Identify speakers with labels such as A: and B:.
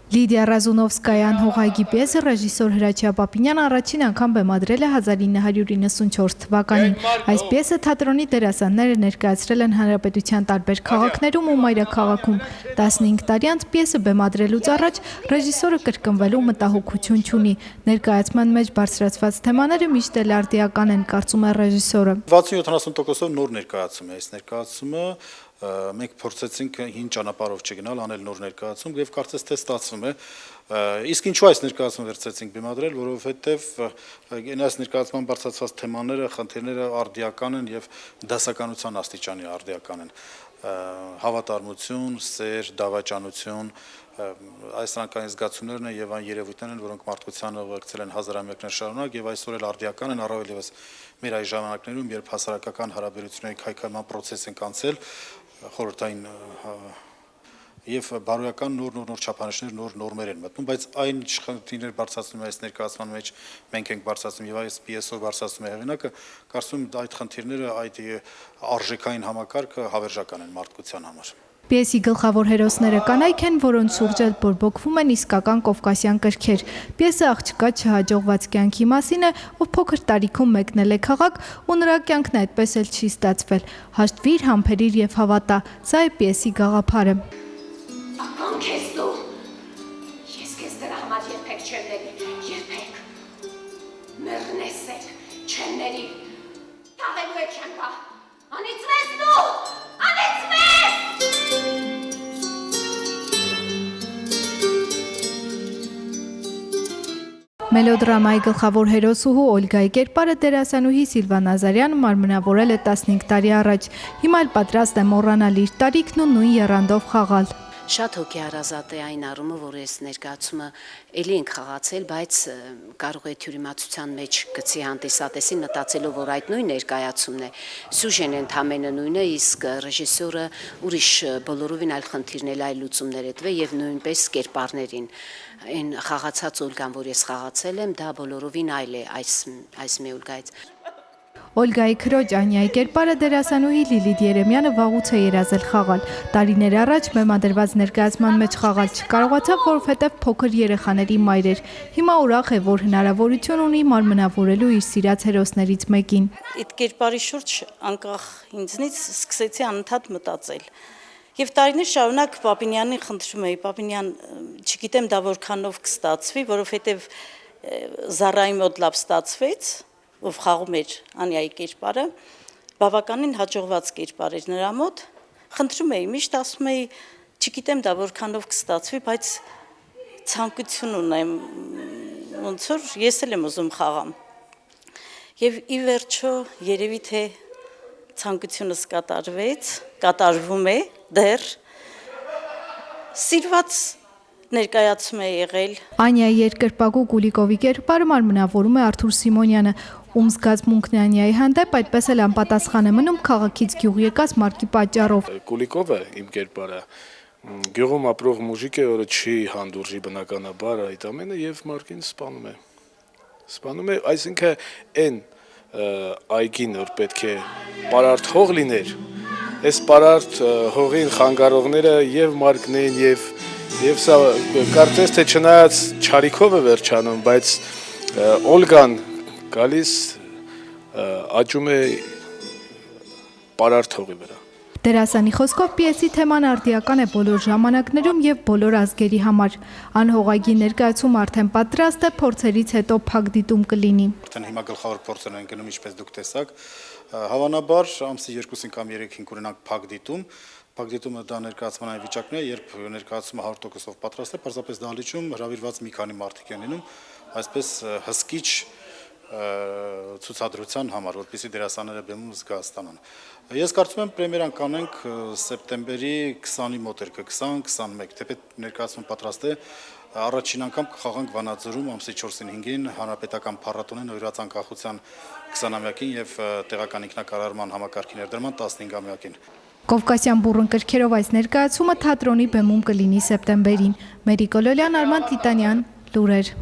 A: Լիդիա Ռազունովսկայան հողայգի պիեսը ռեժիսոր Հրաչյա Պապինյանը առաջին անգամ բեմադրել է 1994 թվականին։ Այս պիեսը թատրոնի դերասանները ներկայացրել են հանրապետության տարբեր քաղաքներում ու մայրաքաղաքում։ 15 տարի անց պիեսը բեմադրելուց առաջ ռեժիսորը կրկնվելու մտահոգություն չունի։ Ներկայացման մեջ բարձրացված թեմաները միշտ էլ արդիական են, կարծում է ռեժիսորը։
B: 60-70%-ով նոր ներկայացում է այս ներկայացումը։ Մենք փորձեցինք հին ճանապարհով չգնալ, անել նոր ներկայացում եւ կարծես թե ստացվում է։ Իսկ ինչու այս ներկայացումը վերցրեցինք բեմադրել, որովհետեւ այս ներկայացման բարձրացված թեմաները, խնդիրները արդիական են եւ դասականության աստիճանի արդիական են։ Հավատարմություն, սեր, դավաճանություն, այս անկային զգացումներն են եւ այն երևույթներն են, որոնք մարդկությանը ուղեկցել են հազարամյակներ շարունակ եւ այսօր էլ արդիական են, առավել եւս մեր այս ժամանակներում, երբ հասարակական հարաբերությունների քայքայման process ենք անցել, խորհրդային եւ բարոյական նոր չափանիշներ, նոր նորմեր են մտնում, բայց այն խնդիրներ բարձրացնում է այս ներկայացման մեջ մենք ենք բարձրացնում եւ այս պիեսով բարձրացնում է հեղինակը, կարծում եմ այդ խնդիրները, այդ արժեքային համակարգը հավերժական են մարդկության համար։
A: Պիեսի գլխավոր հերոսները կանայք են, որոնց շուրջ էլ բորբոքվում են իսկական կովկասյան կրքեր։ Պիեսը աղջկա չհաջողված կյանքի մասին է, ով փոքր տարիքում մեկնել է քաղաք ու նրա կյանքն այդպես էլ չի ստացվել։ Հաշտվիր, համբերիր եւ հավատա։ Սա է պիեսի գաղափարը։
C: Ական քեզ դու։ Ես քեզ դրա համար երբեք չեմ ների, երբեք։ Մեռնես էլ չեմ ների։ Թաղելու է չեմ գա։ Անիծվես դու։ Անիծվես։
A: Մելոդրամայի գլխավոր հերոսուհու Օլգայի կերպարը դերասանուհի Սիլվա Նազարյանը մարմնավորել է 15 տարի առաջ։ Հիմա էլ պատրաստ է մոռանալ իր տարիքն ու նույն եռանդով խաղալ։
D: Շատ հոգեհարազատ է այն առումը, որ այս ներկայացումը էլի ենք խաղացել, բայց կարող է թյուրիմացության մեջ գցի հանդիսատեսին մտածելով, որ այդ նույն ներկայացումն է, սյուժեն ընդամենը նույնը, իսկ ռեժիսորը ուրիշ բոլորովին այլ խնդիրներ, այլ լուծումներ հետվե եւ նույնպես կերպարներին։ Այն խաղացած Օլգան, որ ես խաղացել եմ, դա բոլորովին այլ է այս մի Օլգայից։
A: Օլգայի քրոջ Անյայի կերպարը դերասանուհի Լիլիթ Երեմյանը վաղուց է երազել խաղալ։ Տարիներ առաջ բեմադրված ներկայացման մեջ խաղալ չկարողացավ, որովհետև փոքր երեխաների մայր էր։ Հիմա ուրախ է, որ հնարավորություն ունի մարմնավորելու իր սիրած հերոսներից մեկին։
E: Այդ կերպարի շուրջ անկախ ինձնից սկսեցի անընդհատ մտածել։ Եվ տարիներ շարունակ Պապինյանին խնդրում էի, Պապինյան, չգիտեմ դա որքանով կստացվի, որովհետև Զարայի մոտ լավ ստացվեց, ով խաղում էր Անյայի կերպարը, բավականին հաջողված կերպար էր նրա մոտ, խնդրում էի, միշտ ասում էի, չգիտեմ դա որքանով կստացվի, բայց ցանկություն ունեմ, ոնց որ ես էլ եմ ուզում խաղամ։ Եվ ի վերջո երևի թե ցանկությունս կատարվում է դեռ սիրված ներկայացում է եղել։
A: Անյայի երկրպագու Կուլիկովի կերպարը մարմնավորում է Արթուր Սիմոնյանը, ում զգացմունքն Անյայի հանդեպ այդպես էլ անպատասխան է մնում քաղաքից գյուղ եկած Մարկի պատճառով։
F: Կուլիկովը իմ կերպարը գյուղում ապրող մուժիկ է, որը չի հանդուրժի բնականաբար այդ ամենը եւ Մարկին սպանում է։ Սպանում է, այսինքն այն այգին, որ պետք է պարարտ հող լիներ, այս պարարտ հողին խանգարողները եւ Մարկն են եւ սա կարծես թե չնայած չարիքով է վերջանում, բայց Օլգան գալիս աճում է պարարտ հողի վրա։
A: Դերասանի խոսքով պիեսի թեման արդիական է բոլոր ժամանակներում եւ բոլոր ազգերի համար։ Անհողայգի ներկայացում արդեն պատրաստ է, փորձերից հետո փակ դիտում կլինի։
B: Արդեն հիմա գլխավոր փորձերն են գնում, ինչպես դուք տեսաք։ Հավանաբար ամսի 2-ին կամ 3-ին կունենանք փակ դիտում։ Փակ դիտումը դա ներկայացման այն վիճակն է, երբ ներկայացումը 100%-ով պատրաստ է, պարզապես դահլիճում հրավիրված մի քանի մարդիկ են լինում, այսպես հսկիչ ցուցադրության համար, որպեսզի դերասանները բեմում զգա ստանան։ Ես կարծում եմ պրեմիերան կանենք սեպտեմբերի 20-ի մոտ 20-21, թեպետ ներկայացումը պատրաստ է, առաջին անգամ կխաղանք Վանաձորում ամսի 4-ին 5-ին հանրապետական փառատոնին նվիրված անկախության 20-ամյակին եւ տեղական ինքնակառավարման համակարգի ներդրման 15-ամյակին։
A: Կովկասյան բուռն կրքերով այս ներկայացումը թատրոնի բեմում կլինի սեպտեմբերին։ Մերի Կոլոլյան, Արման Տիտանյան, լուրեր։